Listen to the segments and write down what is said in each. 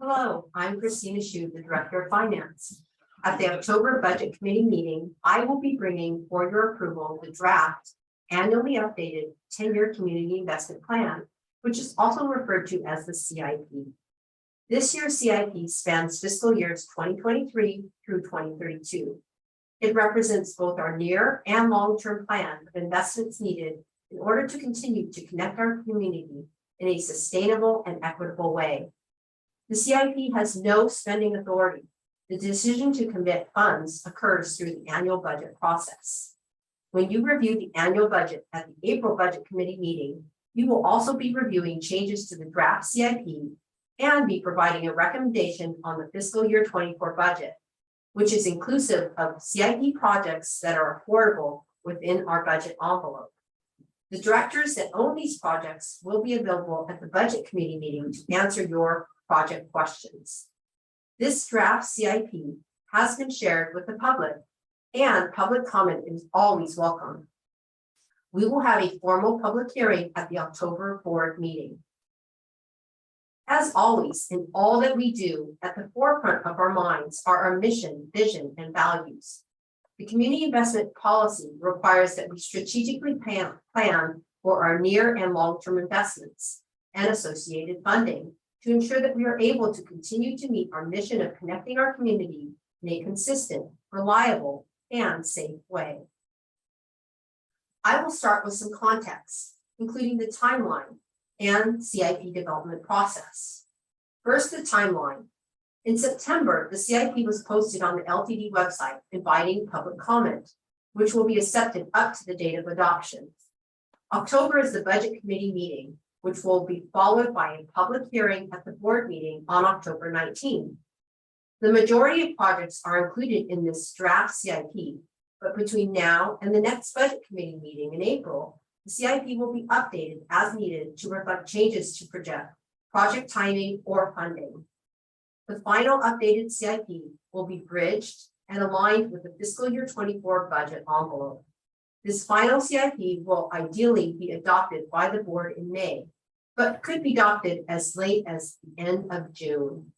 Hello, I'm Christina Shew, the Director of Finance. At the October Budget Committee meeting, I will be bringing for your approval the draft annually updated 10-year community investment plan, which is also referred to as the CIP. This year's CIP spans fiscal years 2023 through 2032. It represents both our near and long-term plan of investments needed in order to continue to connect our community in a sustainable and equitable way. The CIP has no spending authority. The decision to commit funds occurs through the annual budget process. When you review the annual budget at the April Budget Committee meeting, you will also be reviewing changes to the draft CIP and be providing a recommendation on the fiscal year 24 budget, which is inclusive of CIP projects that are affordable within our budget envelope. The directors that own these projects will be available at the Budget Committee meeting to answer your project questions. This draft CIP has been shared with the public, and public comment is always welcome. We will have a formal public hearing at the October board meeting. As always, in all that we do, at the forefront of our minds are our mission, vision, and values. The community investment policy requires that we strategically plan for our near and long-term investments and associated funding to ensure that we are able to continue to meet our mission of connecting our community in a consistent, reliable, and safe way. I will start with some context, including the timeline and CIP development process. First, the timeline. In September, the CIP was posted on the LTD website inviting public comment, which will be accepted up to the date of adoption. October is the Budget Committee meeting, which will be followed by a public hearing at the board meeting on October 19. The majority of projects are included in this draft CIP, but between now and the next Budget Committee meeting in April, the CIP will be updated as needed to reflect changes to project timing or funding. The final updated CIP will be bridged and aligned with the fiscal year 24 budget envelope. This final CIP will ideally be adopted by the board in May, but could be adopted as late as the end of June.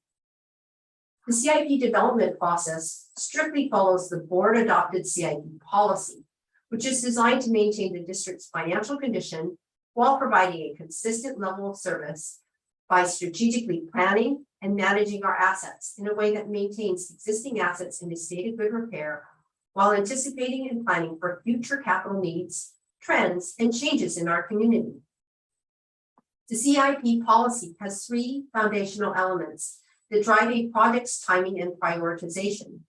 The CIP development process strictly follows the board adopted CIP policy, which is designed to maintain the district's financial condition while providing a consistent level of service by strategically planning and managing our assets in a way that maintains existing assets in a state of good repair while anticipating and planning for future capital needs, trends, and changes in our community. The CIP policy has three foundational elements that drive a project's timing and prioritization.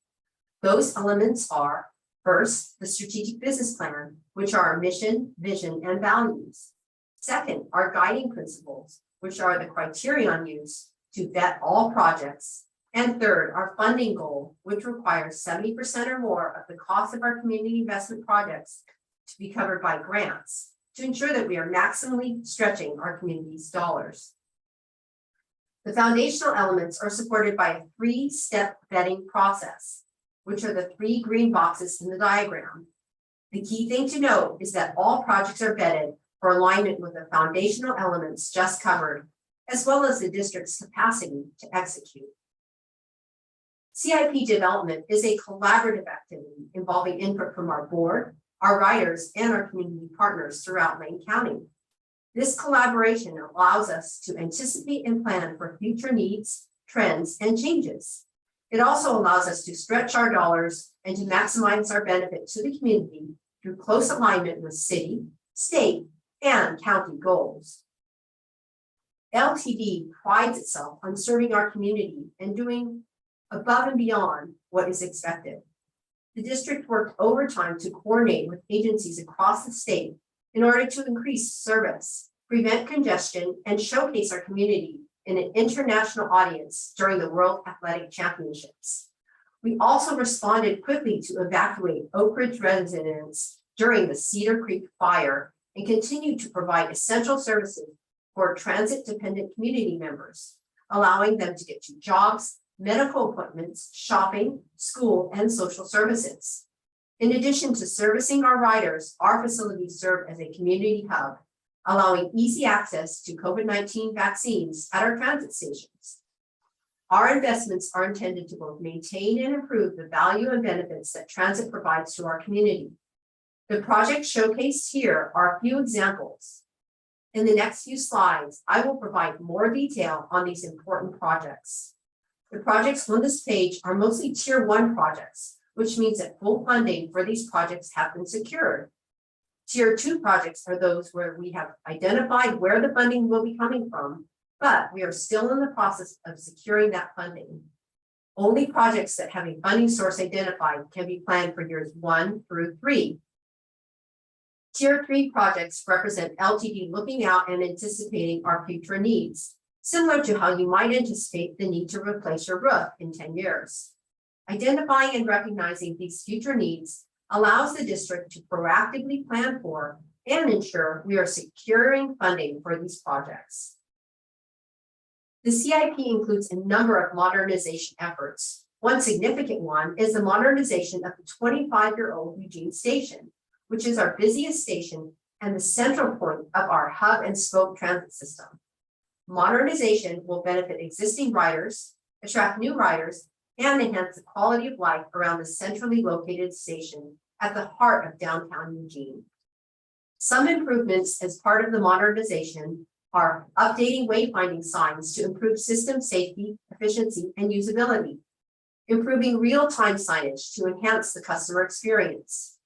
Those elements are, first, the strategic business plan, which are our mission, vision, and values. Second, our guiding principles, which are the criterion used to vet all projects. And third, our funding goal, which requires 70% or more of the cost of our community investment projects to be covered by grants to ensure that we are maximally stretching our community's dollars. The foundational elements are supported by a three-step vetting process, which are the three green boxes in the diagram. The key thing to note is that all projects are vetted for alignment with the foundational elements just covered, as well as the district's capacity to execute. CIP development is a collaborative activity involving input from our board, our writers, and our community partners throughout Lane County. This collaboration allows us to anticipate and plan for future needs, trends, and changes. It also allows us to stretch our dollars and to maximize our benefit to the community through close alignment with city, state, and county goals. LTD prides itself on serving our community and doing above and beyond what is expected. The district worked overtime to coordinate with agencies across the state in order to increase service, prevent congestion, and showcase our community in an international audience during the World Athletic Championships. We also responded quickly to evacuate Oak Ridge residents during the Cedar Creek fire and continued to provide essential services for transit-dependent community members, allowing them to get to jobs, medical appointments, shopping, school, and social services. In addition to servicing our riders, our facilities serve as a community hub, allowing easy access to COVID-19 vaccines at our transit stations. Our investments are intended to both maintain and improve the value and benefits that transit provides to our community. The projects showcased here are a few examples. In the next few slides, I will provide more detail on these important projects. The projects on this page are mostly Tier 1 projects, which means that full funding for these projects have been secured. Tier 2 projects are those where we have identified where the funding will be coming from, but we are still in the process of securing that funding. Only projects that have a funding source identified can be planned for years 1 through 3. Tier 3 projects represent LTD looking out and anticipating our future needs, similar to how you might anticipate the need to replace your roof in 10 years. Identifying and recognizing these future needs allows the district to proactively plan for and ensure we are securing funding for these projects. The CIP includes a number of modernization efforts. One significant one is the modernization of the 25-year-old Eugene Station, which is our busiest station and the central point of our hub and spoke transit system. Modernization will benefit existing riders, attract new riders, and enhance the quality of life around the centrally located station at the heart of downtown Eugene. Some improvements as part of the modernization are updating wayfinding signs to improve system safety, efficiency, and usability, improving real-time signage to enhance the customer experience,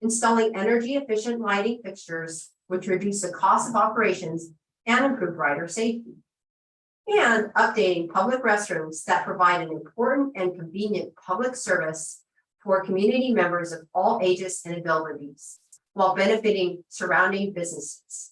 installing energy-efficient lighting fixtures, which reduce the cost of operations and improve rider safety, and updating public restrooms that provide an important and convenient public service for community members of all ages and abilities, while benefiting surrounding businesses.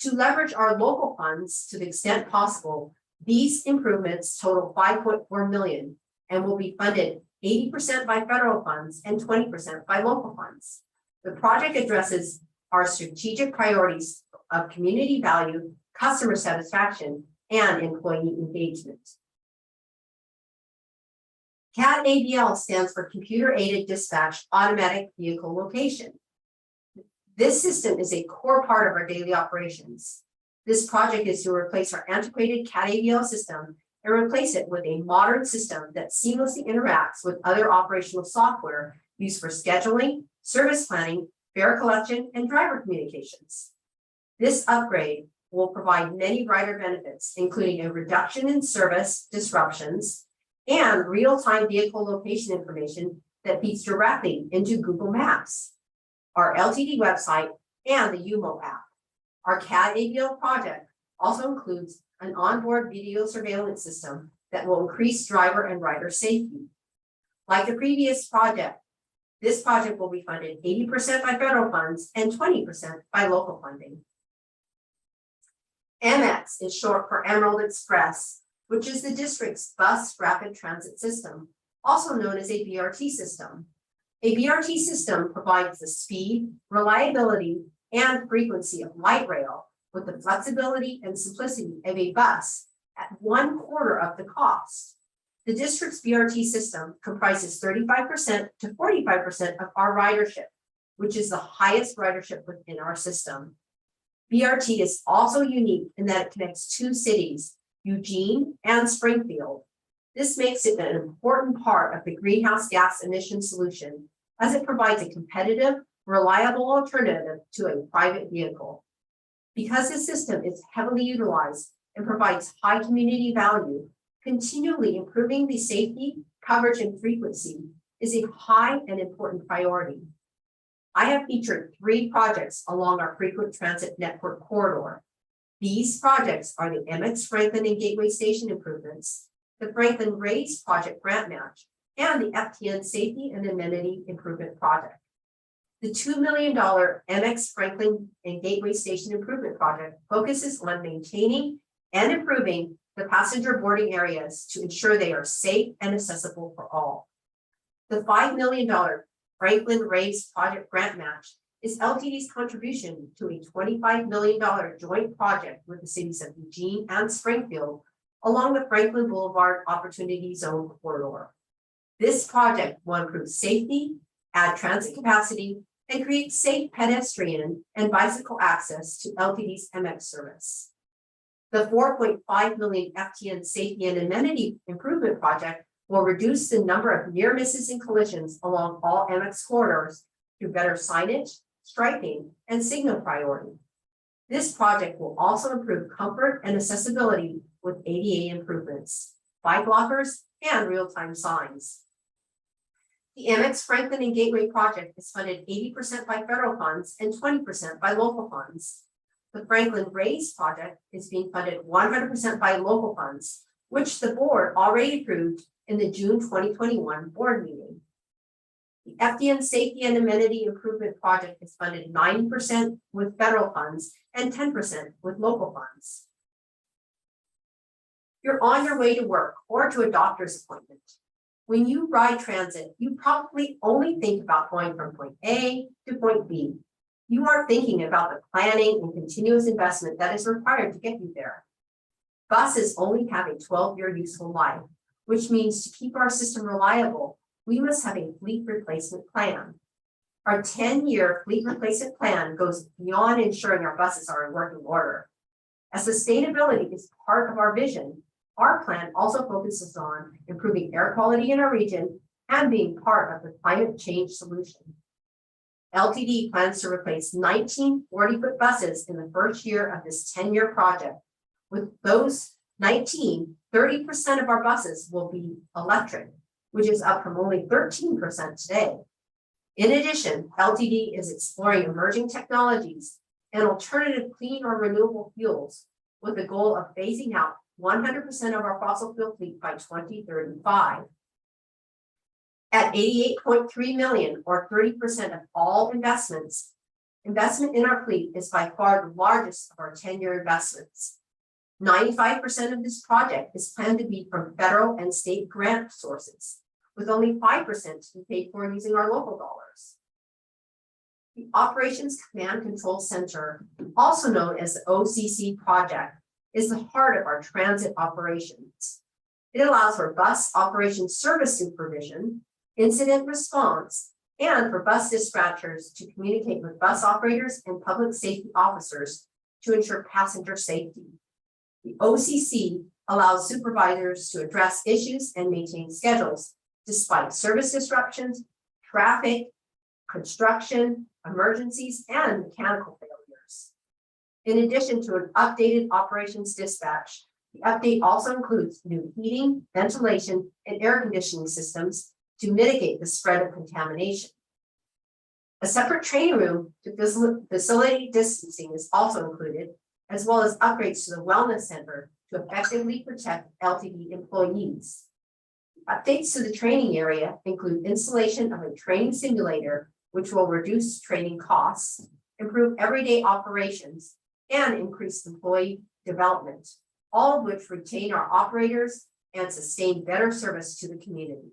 To leverage our local funds to the extent possible, these improvements total $5.4 million and will be funded 80% by federal funds and 20% by local funds. The project addresses our strategic priorities of community value, customer satisfaction, and employee engagement. CAD-AVL stands for Computer Aided Dispatch Automatic Vehicle Location. This system is a core part of our daily operations. This project is to replace our antiquated CAD-AVL system and replace it with a modern system that seamlessly interacts with other operational software used for scheduling, service planning, fare collection, and driver communications. This upgrade will provide many rider benefits, including a reduction in service disruptions and real-time vehicle location information that feeds directly into Google Maps, our LTD website, and the UMO app. Our CAD-AVL project also includes an onboard video surveillance system that will increase driver and rider safety. Like the previous project, this project will be funded 80% by federal funds and 20% by local funding. MX is short for Emerald Express, which is the district's bus rapid transit system, also known as a BRT system. A BRT system provides the speed, reliability, and frequency of light rail with the flexibility and simplicity of a bus at 1/4 of the cost. The district's BRT system comprises 35% to 45% of our ridership, which is the highest ridership within our system. BRT is also unique in that it connects two cities, Eugene and Springfield. This makes it an important part of the greenhouse gas emission solution, as it provides a competitive, reliable alternative to a private vehicle. Because this system is heavily utilized and provides high community value, continually improving the safety, coverage, and frequency is a high and important priority. I have featured 3 projects along our frequent transit network corridor. These projects are the MX Franklin and Gateway Station improvements, the Franklin Race Project Grant Match, and the FTN Safety and Amenity Improvement Project. The $2 million MX Franklin and Gateway Station Improvement Project focuses on maintaining and improving the passenger boarding areas to ensure they are safe and accessible for all. The $5 million Franklin Race Project Grant Match is LTD's contribution to a $25 million joint project with the cities of Eugene and Springfield along the Franklin Boulevard Opportunity Zone corridor. This project will improve safety, add transit capacity, and create safe pedestrian and bicycle access to LTD's MX service. The $4.5 million FTN safety and amenity improvement project will reduce the number of near misses and collisions along all MX corridors through better signage, striping, and signal priority. This project will also improve comfort and accessibility with ADA improvements, bike lockers, and real-time signs. The MX Franklin and Gateway project is funded 80% by federal funds and 20% by local funds. The Franklin Raise project is being funded 100% by local funds, which the board already approved in the June 2021 board meeting. The FDN Safety and Amenity Improvement Project is funded 90% with federal funds and 10% with local funds. You're on your way to work or to a doctor's appointment. When you ride transit, you probably only think about going from point A to point B. You aren't thinking about the planning and continuous investment that is required to get you there. Buses only have a 12-year useful life, which means to keep our system reliable, we must have a fleet replacement plan. Our 10-year fleet replacement plan goes beyond ensuring our buses are in working order. As sustainability is part of our vision, our plan also focuses on improving air quality in our region and being part of the climate change solution. LTD plans to replace 19 40-foot buses in the first year of this 10-year project. With those 19, 30% of our buses will be electric, which is up from only 13% today. In addition, LTD is exploring emerging technologies and alternative clean or renewable fuels with the goal of phasing out 100% of our fossil fuel fleet by 2035. At $88.3 million or 30% of all investment in our fleet is by far the largest of our 10-year investments. 95% of this project is planned to be from federal and state grant sources, with only 5% to be paid for using our local dollars. The Operations Command Control Center, also known as the OCC project, is the heart of our transit operations. It allows for bus operation service supervision, incident response, and for bus dispatchers to communicate with bus operators and public safety officers to ensure passenger safety. The OCC allows supervisors to address issues and maintain schedules despite service disruptions, traffic, construction, emergencies, and mechanical failures. In addition to an updated operations dispatch, the update also includes new heating, ventilation, and air conditioning systems to mitigate the spread of contamination. A separate training room to facility distancing is also included, as well as upgrades to the wellness center to effectively protect LTD employees. Updates to the training area include installation of a training simulator, which will reduce training costs, improve everyday operations, and increase employee development, all of which retain our operators and sustain better service to the community.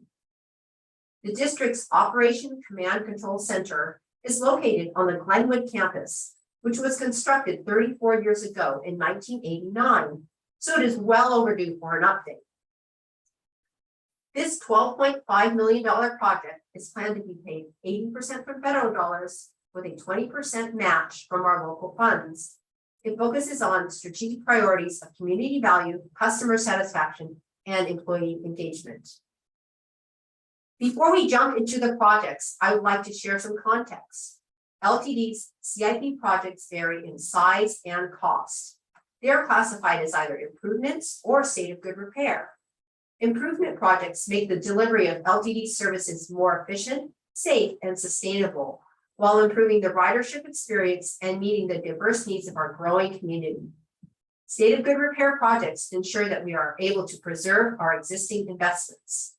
The district's Operation Command Control Center is located on the Glenwood campus, which was constructed 34 years ago in 1989, so it is well overdue for an update. This $12.5 million project is planned to be paid 80% from federal dollars with a 20% match from our local funds. It focuses on strategic priorities of community value, customer satisfaction, and employee engagement. Before we jump into the projects, I would like to share some context. LTD's CIP projects vary in size and cost. They are classified as either improvements or state of good repair. Improvement projects make the delivery of LTD services more efficient, safe, and sustainable, while improving the ridership experience and meeting the diverse needs of our growing community. State of good repair projects ensure that we are able to preserve our existing investments.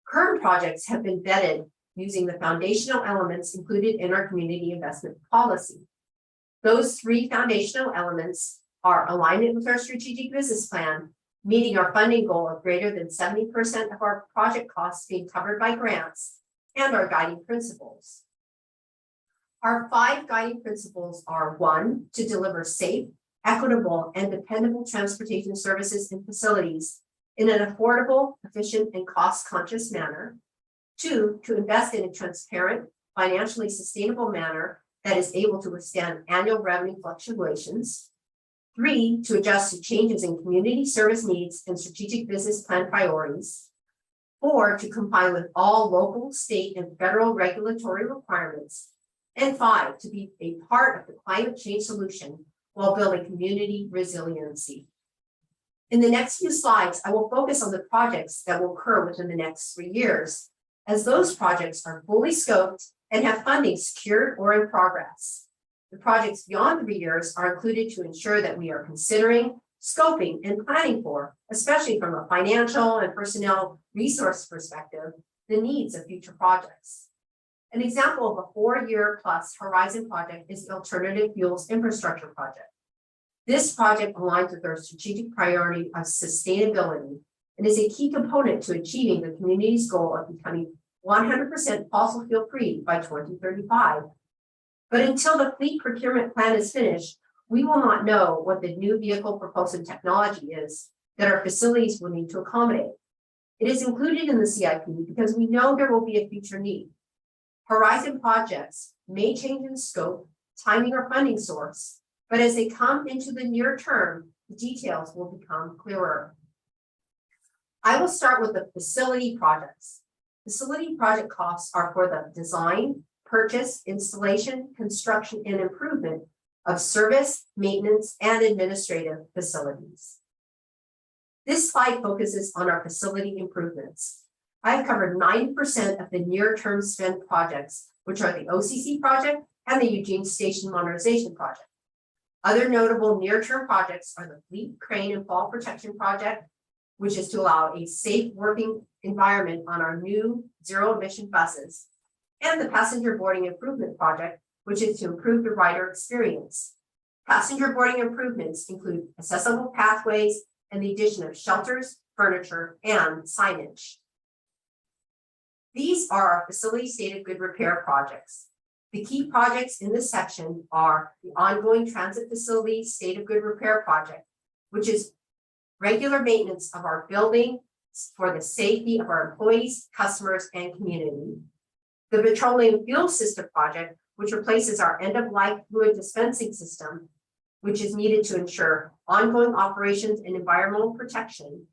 Current projects have been vetted using the foundational elements included in our community investment policy. Those three foundational elements are alignment with our strategic business plan, meeting our funding goal of greater than 70% of our project costs being covered by grants, and our guiding principles. Our 5 guiding principles are: 1, to deliver safe, equitable, and dependable transportation services and facilities in an affordable, efficient, and cost-conscious manner. 2, to invest in a transparent, financially sustainable manner that is able to withstand annual revenue fluctuations. 3, to adjust to changes in community service needs and strategic business plan priorities. 4, to comply with all local, state, and federal regulatory requirements. And 5, to be a part of the climate change solution while building community resiliency. In the next few slides, I will focus on the projects that will occur within the next 3 years, as those projects are fully scoped and have funding secured or in progress. The projects beyond 3 years are included to ensure that we are considering, scoping, and planning for, especially from a financial and personnel resource perspective, the needs of future projects. An example of a 4-year plus horizon project is the Alternative Fuels Infrastructure Project. This project aligns with our strategic priority of sustainability and is a key component to achieving the community's goal of becoming 100% fossil fuel free by 2035. But until the fleet procurement plan is finished, we will not know what the new vehicle propulsion technology is that our facilities will need to accommodate. It is included in the CIP because we know there will be a future need. Horizon projects may change in scope, timing, or funding source, but as they come into the near term, the details will become clearer. I will start with the facility projects. Facility project costs are for the design, purchase, installation, construction, and improvement of service, maintenance, and administrative facilities. This slide focuses on our facility improvements. I've covered 90% of the near-term spend projects, which are the OCC project and the Eugene Station Modernization Project. Other notable near-term projects are the Fleet Crane and Fall Protection Project, which is to allow a safe working environment on our new zero-emission buses, and the Passenger Boarding Improvement Project, which is to improve the rider experience. Passenger boarding improvements include accessible pathways and the addition of shelters, furniture, and signage. These are our facility state of good repair projects. The key projects in this section are the ongoing transit facility state of good repair project, which is regular maintenance of our building for the safety of our employees, customers, and community. The petroleum fuel system project, which replaces our end-of-life fluid dispensing system, which is needed to ensure ongoing operations and environmental protection.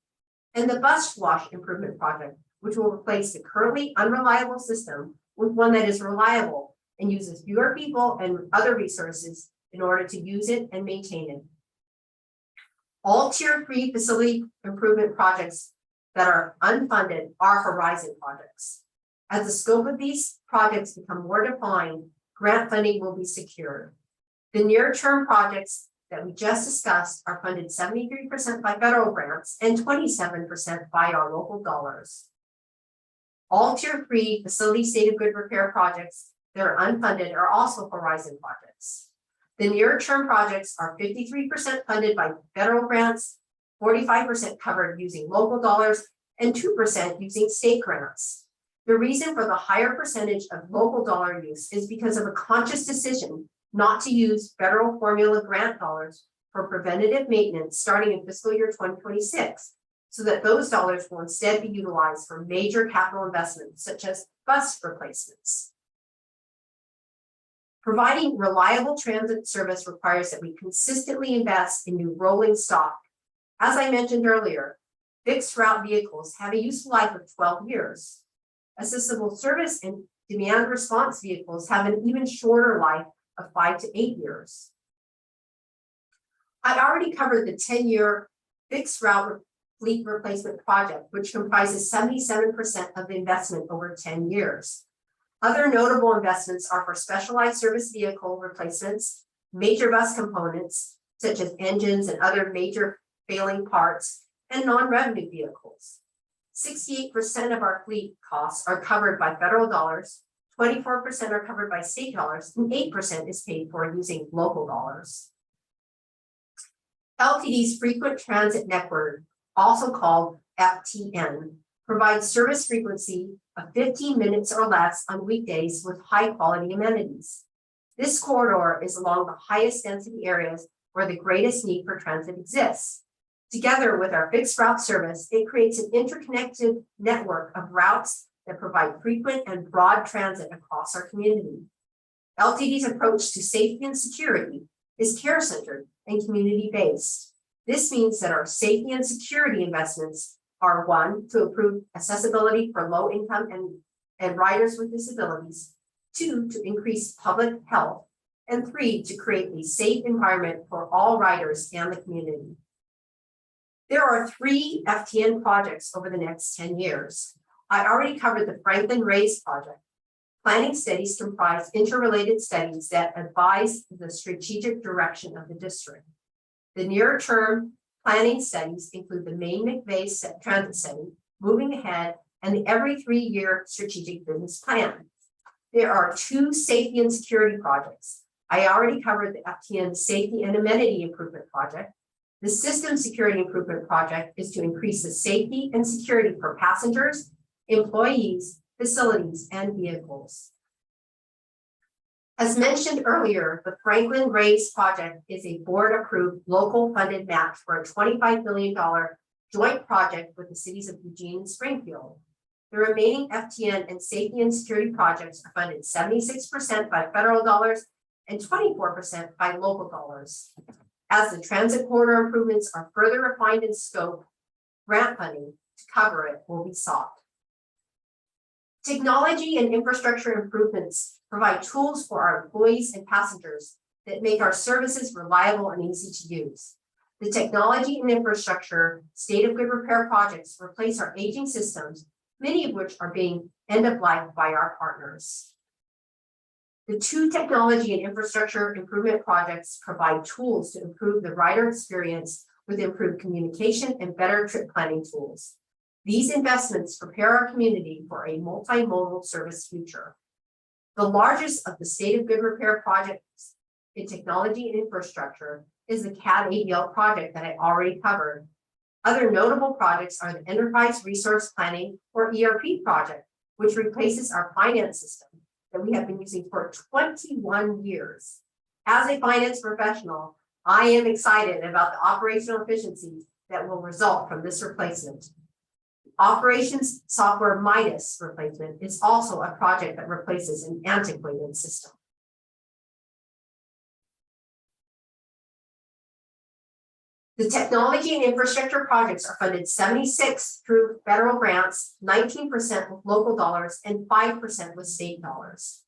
And the bus wash improvement project, which will replace the currently unreliable system with one that is reliable and uses fewer people and other resources in order to use it and maintain it. All Tier 3 facility improvement projects that are unfunded are horizon projects. As the scope of these projects become more defined, grant funding will be secured. The near-term projects that we just discussed are funded 73% by federal grants and 27% by our local dollars. All Tier 3 facility state of good repair projects that are unfunded are also horizon projects. The near-term projects are 53% funded by federal grants, 45% covered using local dollars, and 2% using state grants. The reason for the higher percentage of local dollar use is because of a conscious decision not to use federal formula grant dollars for preventative maintenance starting in fiscal year 2026, so that those dollars will instead be utilized for major capital investments such as bus replacements. Providing reliable transit service requires that we consistently invest in new rolling stock. As I mentioned earlier, fixed route vehicles have a useful life of 12 years. Accessible service and demand response vehicles have an even shorter life of 5 to 8 years. I already covered the 10-year fixed route fleet replacement project, which comprises 77% of the investment over 10 years. Other notable investments are for specialized service vehicle replacements, major bus components, such as engines and other major failing parts, and non-revenue vehicles. 68% of our fleet costs are covered by federal dollars, 24% are covered by state dollars, and 8% is paid for using local dollars. LTD's frequent transit network, also called FTN, provides service frequency of 15 minutes or less on weekdays with high quality amenities. This corridor is along the highest density areas where the greatest need for transit exists. Together with our fixed route service, it creates an interconnected network of routes that provide frequent and broad transit across our community. LTD's approach to safety and security is care-centered and community-based. This means that our safety and security investments are 1, to improve accessibility for low income and riders with disabilities, 2, to increase public health, and 3, to create a safe environment for all riders and the community. There are 3 FTN projects over the next 10 years. I already covered the Franklin Race project. Planning studies comprise interrelated studies that advise the strategic direction of the district. The near-term planning studies include the main McVeigh transit study, moving ahead, and the every 3-year strategic business plan. There are 2 safety and security projects. I already covered the FTN Safety and Amenity Improvement Project. The System Security Improvement Project is to increase the safety and security for passengers, employees, facilities, and vehicles. As mentioned earlier, the Franklin Race project is a board-approved local funded match for a $25 million joint project with the cities of Eugene and Springfield. The remaining FTN and safety and security projects are funded 76% by federal dollars and 24% by local dollars. As the transit corridor improvements are further refined in scope, grant funding to cover it will be sought. Technology and infrastructure improvements provide tools for our employees and passengers that make our services reliable and easy to use. The technology and infrastructure state of good repair projects replace our aging systems, many of which are being end-of-life by our partners. The 2 technology and infrastructure improvement projects provide tools to improve the rider experience with improved communication and better trip planning tools. These investments prepare our community for a multimodal service future. The largest of the state of good repair projects in technology and infrastructure is the CAD-ADL project that I already covered. Other notable projects are the Enterprise Resource Planning or ERP project, which replaces our finance system that we have been using for 21 years. As a finance professional, I am excited about the operational efficiencies that will result from this replacement. Operations Software Midas replacement is also a project that replaces an antiquated system. The technology and infrastructure projects are funded 76% through federal grants, 19% with local dollars, and 5% with state dollars.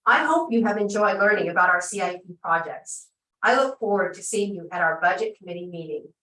I hope you have enjoyed learning about our CIP projects. I look forward to seeing you at our budget committee meeting.